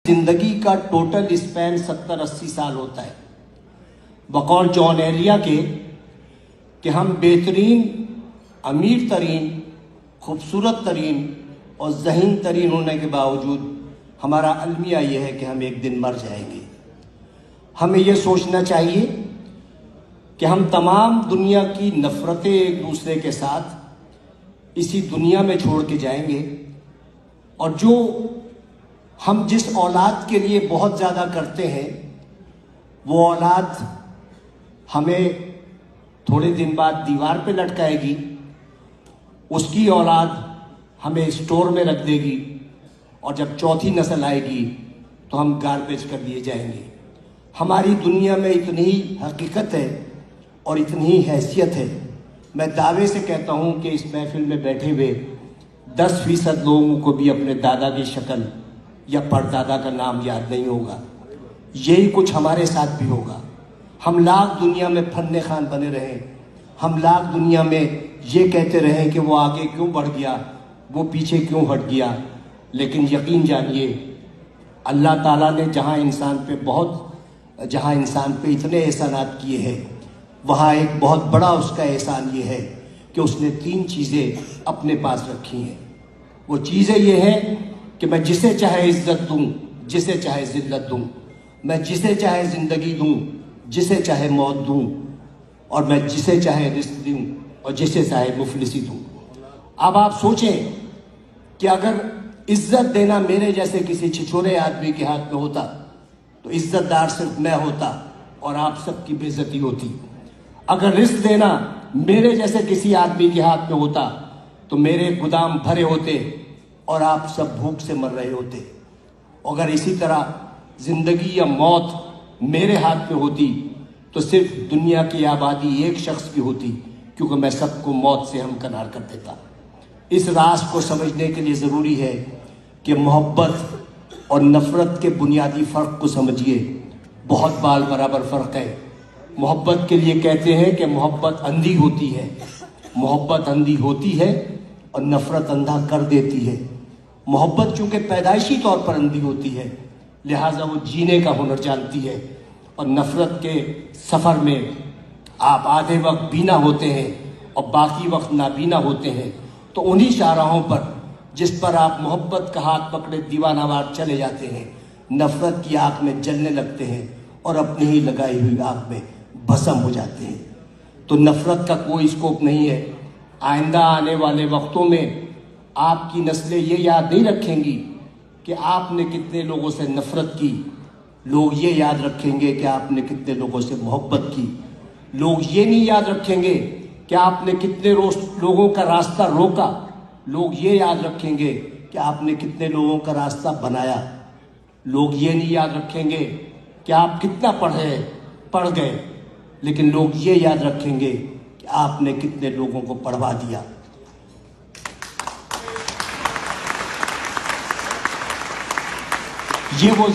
زندگی کا total Spain 70-80 سال ہوتا ہے بقول جان ایلیا کے کہ ہم بہترین، امیر ترین، خوبصورت ترین اور ذہین ترین ہونے کے باوجود ہمارا المیہ یہ ہے کہ ہم ایک دن مر جائیں گے۔ ہمیں یہ سوچنا چاہیے کہ ہم تمام دنیا کی نفرتیں ایک دوسرے کے ساتھ اسی دنیا میں چھوڑ کے جائیں گے، اور جو ہم جس اولاد کے لیے بہت زیادہ کرتے ہیں وہ اولاد ہمیں تھوڑے دن بعد دیوار پہ لٹکائے گی، اس کی اولاد ہمیں اسٹور میں رکھ دے گی، اور جب چوتھی نسل آئے گی تو ہم گاربیج کر دیے جائیں گے۔ ہماری دنیا میں اتنی ہی حقیقت ہے اور اتنی ہی حیثیت ہے، میں دعوے سے کہتا ہوں کہ اس محفل میں بیٹھے ہوئے 10% لوگوں کو بھی اپنے دادا کی شکل یا پردادا کا نام یاد نہیں ہوگا۔ یہی کچھ ہمارے ساتھ بھی ہوگا۔ ہم لاکھ دنیا میں فن خان بنے رہیں، ہم لاکھ دنیا میں یہ کہتے رہیں کہ وہ آگے کیوں بڑھ گیا، وہ پیچھے کیوں ہٹ گیا، لیکن یقین جانیے اللہ تعالیٰ نے جہاں انسان پہ اتنے احسانات کیے ہیں، وہاں ایک بہت بڑا اس کا احسان یہ ہے کہ اس نے 3 چیزیں اپنے پاس رکھی ہیں۔ وہ چیزیں یہ ہیں کہ میں جسے چاہے عزت دوں، جسے چاہے ذلت دوں، میں جسے چاہے زندگی دوں، جسے چاہے موت دوں، اور میں جسے چاہے رزق دوں اور جسے چاہے مفلسی دوں۔ اب آپ سوچیں کہ اگر عزت دینا میرے جیسے کسی چھچورے آدمی کے ہاتھ میں ہوتا تو عزت دار صرف میں ہوتا اور آپ سب کی بے عزتی ہوتی۔ اگر رزق دینا میرے جیسے کسی آدمی کے ہاتھ میں ہوتا تو میرے گودام بھرے ہوتے اور آپ سب بھوک سے مر رہے ہوتے۔ اگر اسی طرح زندگی یا موت میرے ہاتھ میں ہوتی تو صرف دنیا کی آبادی ایک شخص کی ہوتی، کیونکہ میں سب کو موت سے ہمکنار کر دیتا۔ اس راز کو سمجھنے کے لیے ضروری ہے کہ محبت اور نفرت کے بنیادی فرق کو سمجھیے۔ بہت بال برابر فرق ہے۔ محبت کے لیے کہتے ہیں کہ محبت اندھی ہوتی ہے، محبت اندھی ہوتی ہے اور نفرت اندھا کر دیتی ہے۔ محبت چونکہ پیدائشی طور پر اندھی ہوتی ہے، لہٰذا وہ جینے کا ہنر جانتی ہے، اور نفرت کے سفر میں آپ آدھے وقت بینا ہوتے ہیں اور باقی وقت نابینا ہوتے ہیں، تو انہی شاہراہوں پر جس پر آپ محبت کا ہاتھ پکڑے دیوانہ وار چلے جاتے ہیں، نفرت کی آگ میں جلنے لگتے ہیں اور اپنی ہی لگائی ہوئی آگ میں بھسم ہو جاتے ہیں۔ تو نفرت کا کوئی اسکوپ نہیں ہے۔ آئندہ آنے والے وقتوں میں آپ کی نسلیں یہ یاد نہیں رکھیں گی کہ آپ نے کتنے لوگوں سے نفرت کی، لوگ یہ یاد رکھیں گے کہ آپ نے کتنے لوگوں سے محبت کی۔ لوگ یہ نہیں یاد رکھیں گے کہ آپ نے کتنے لوگوں کا راستہ روکا، لوگ یہ یاد رکھیں گے کہ آپ نے کتنے لوگوں کا راستہ بنایا۔ لوگ یہ نہیں یاد رکھیں گے کہ آپ کتنا پڑھ گئے، لیکن لوگ یہ یاد رکھیں گے کہ آپ نے کتنے لوگوں کو پڑھوا دیا۔ یہ وہ